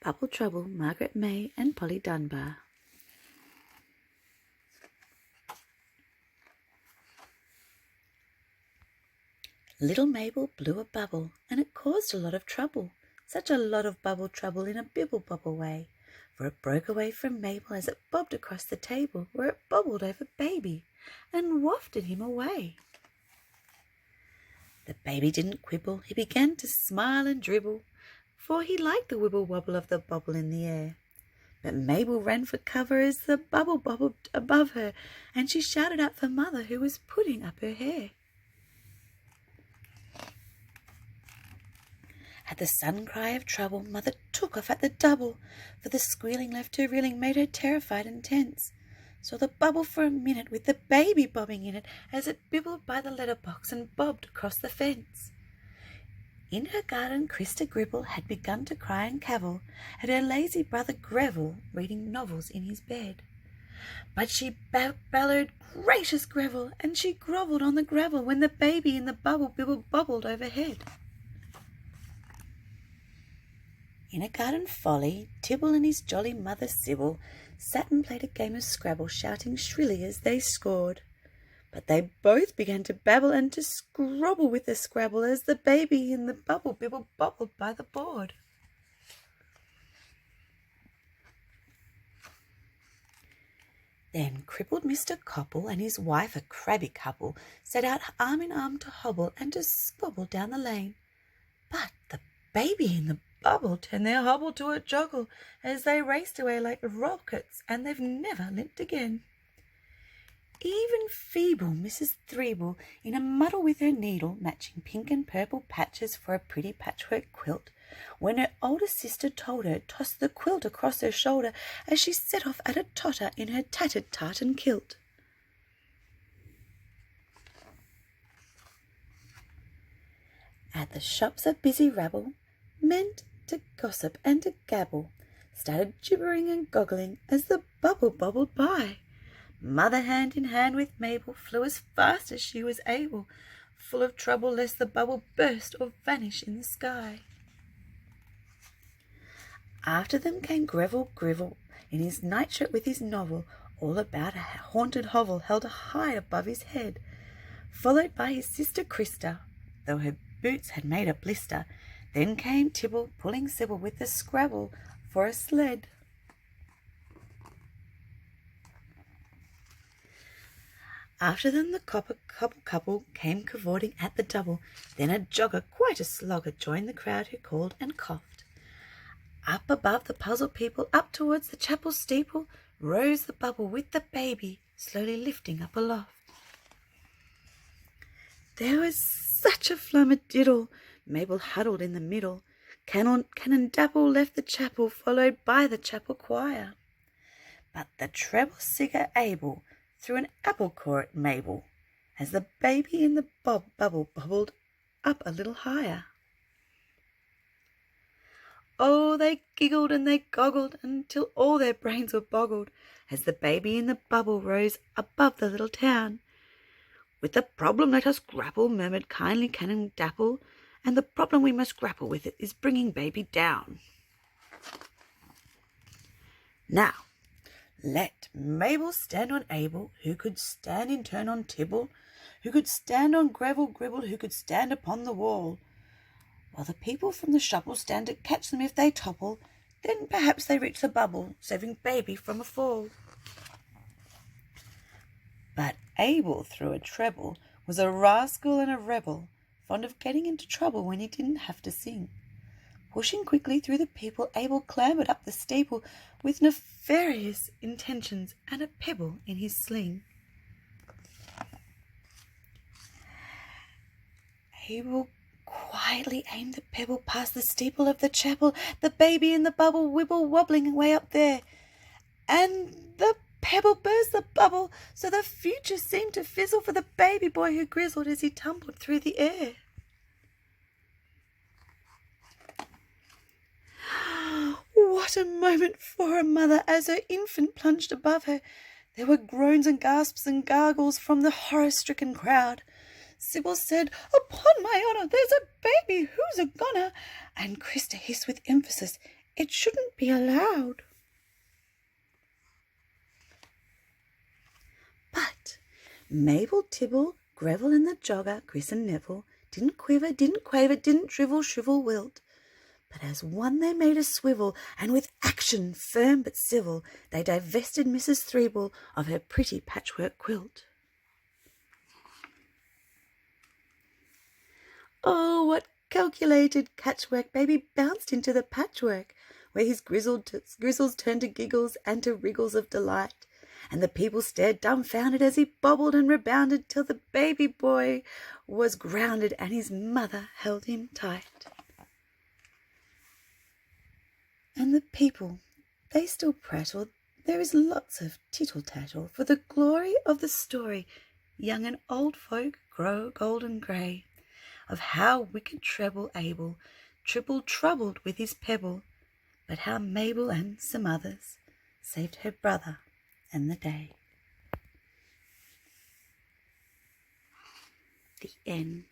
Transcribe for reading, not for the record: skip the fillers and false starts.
Bubble Trouble, Margaret May and Polly Dunbar. Little Mabel blew a bubble, and it caused a lot of trouble. Such a lot of bubble trouble in a bibble bobble way, for it broke away from Mabel as it bobbed across the table, where it bobbled over Baby and wafted him away. The baby didn't quibble, he began to smile and dribble, for he liked the wibble wobble of the bobble in the air. But Mabel ran for cover as the bubble bobbled above her, and she shouted out for Mother, who was putting up her hair. At the sudden cry of trouble, Mother took off at the double, for the squealing left her reeling made her terrified and tense. Saw the bubble for a minute with the baby bobbing in it as it bibbled by the letterbox and bobbed across the fence. In her garden, Christa Gribble had begun to cry and cavil at her lazy brother Greville reading novels in his bed. But she bellowed, "Gracious Greville!" and she grovelled on the gravel when the baby in the bubble bibble bobbled overhead. In a garden folly, Tibble and his jolly mother Sybil sat and played a game of Scrabble, shouting shrilly as they scored. But they both began to babble and to scrabble with the Scrabble as the baby in the bubble bibble bobbled by the board. Then crippled Mr. Copple and his wife, a crabby couple, set out arm in arm to hobble and to squabble down the lane. But the baby in the bubble turned their hobble to a joggle as they raced away like rockets, and they've never limped again. Even feeble Mrs. Threeble, in a muddle with her needle, matching pink and purple patches for a pretty patchwork quilt, when her older sister told her, tossed the quilt across her shoulder as she set off at a totter in her tattered tartan kilt. At the shops a busy rabble, meant to gossip and to gabble, started gibbering and goggling as the bubble bobbled by. Mother, hand in hand with Mabel, flew as fast as she was able, full of trouble lest the bubble burst or vanish in the sky. After them came Greville Gribble in his nightshirt with his novel, all about a haunted hovel held high above his head, followed by his sister Christa, though her boots had made a blister. Then came Tibble, pulling Sybil with the Scrabble for a sled. After them the couple came cavorting at the double. Then a jogger, quite a slogger, joined the crowd who called and coughed. Up above the puzzled people, up towards the chapel steeple, rose the bubble with the baby, slowly lifting up aloft. There was such a flummadiddle, Mabel huddled in the middle. Canon Dapple left the chapel, followed by the chapel choir. But the treble singer Abel threw an apple core at Mabel, as the baby in the bubble bubbled up a little higher. Oh, they giggled and they goggled until all their brains were boggled, as the baby in the bubble rose above the little town. With the problem let us grapple, murmured kindly Canon Dapple, and the problem we must grapple with it is bringing baby down. Now, let Mabel stand on Abel, who could stand in turn on Tibble, who could stand on Greville Gribble, who could stand upon the wall, while the people from the shop will stand to catch them if they topple. Then perhaps they reach the bubble, saving baby from a fall. But Abel through a treble was a rascal and a rebel, fond of getting into trouble when he didn't have to sing. Pushing quickly through the people, Abel clambered up the steeple with nefarious intentions and a pebble in his sling. Abel quietly aimed the pebble past the steeple of the chapel, the baby in the bubble wibble wobbling way up there, and the pebble burst the bubble, so the future seemed to fizzle for the baby boy who grizzled as he tumbled through the air. What a moment for a mother as her infant plunged above her. There were groans and gasps and gargles from the horror-stricken crowd. Sybil said, "Upon my honour, there's a baby, who's a goner?" And Christa hissed with emphasis, It shouldn't be allowed. But Mabel, Tibble, Greville and the jogger, Chris and Neville, didn't quiver, didn't quaver, didn't drivel, shrivel, wilt. But as one they made a swivel, and with action firm but civil, they divested Mrs. Threeble of her pretty patchwork quilt. Oh, what calculated catchwork! Baby bounced into the patchwork, where his grizzles turned to giggles and to wriggles of delight, and the people stared dumbfounded as he bobbled and rebounded till the baby boy was grounded and his mother held him tight. And the people, they still prattle. There is lots of tittle-tattle for the glory of the story. Young and old folk grow golden grey, of how wicked Treble Abel triple troubled with his pebble, but how Mabel and some others saved her brother and the day. The end.